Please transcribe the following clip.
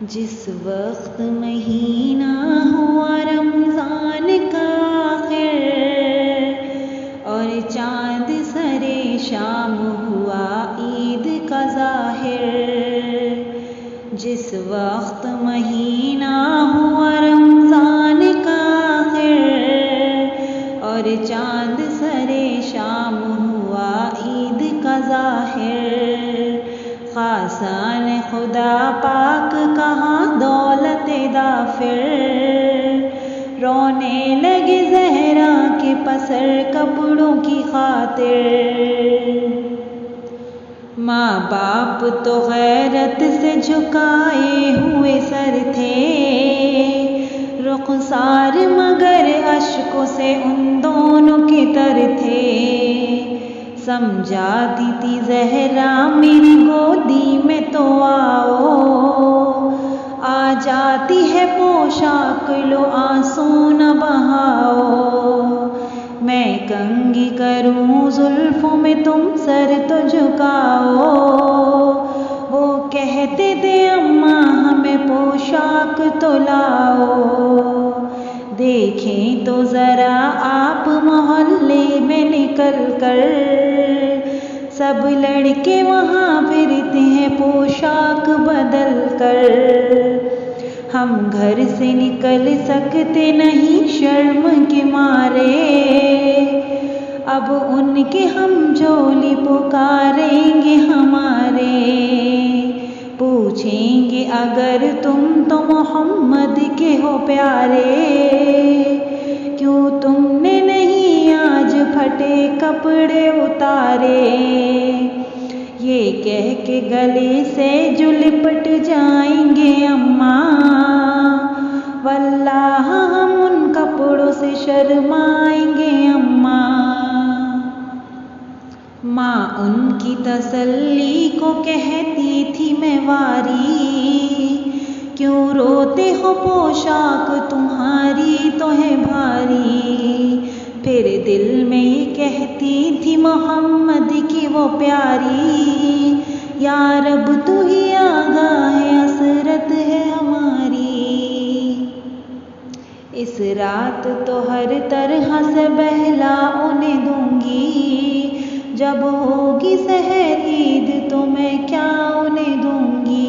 जिस वक्त महीना हुआ रमज़ान का आखिर और चाँद सरे शाम हुआ ईद का ज़ाहिर। जिस वक्त महीना हुआ रमज़ान का आखिर और चाँद सरे शाम हुआ ईद का ज़ाहिर। ख़ासान खुदा पाक कहाँ दौलत दाफिर, रोने लगे ज़हरा के पसर कपड़ों की खातिर। माँ बाप तो गैरत से झुकाए हुए सर थे, रुखसार मगर अश्कों से उन दोनों के तर थे। समझाती थी ज़हरा मेरी गोदी में तो आओ, आ जाती है पोशाक लो आंसू न बहाओ। मैं कंगी करूं जुल्फों में तुम सर तो झुकाओ, वो कहते थे अम्मा हमें पोशाक तो लाओ। देखें तो ज़रा आप मोहल्ले में निकल कर, सब लड़के वहाँ फिरते हैं पोशाक बदल कर। हम घर से निकल सकते नहीं शर्म के मारे, अब उनके हम झोली पुकारेंगे हमारे। पूछेंगे अगर तुम तो मोहम्मद के हो प्यारे, क्यों तुमने नहीं आज फटे कपड़े उतारे। ये कह के गले से जो लिपट जाएंगे अम्मा, वल्लाह हम उन कपड़ों से शर्माएंगे अम्मा। माँ उनकी तसल्ली को कहती थी मैं वारी, क्यों रोते हो पोशाक तुम्हारी तो है भारी। फिर दिल में ये कहती थी मोहम्मद की वो प्यारी, या रब तू ही आगा है असरत है हमारी। इस रात तो हर तरह से बहला उन्हें दूंगी, जब होगी सहर ईद तो मैं क्या उन्हें दूंगी।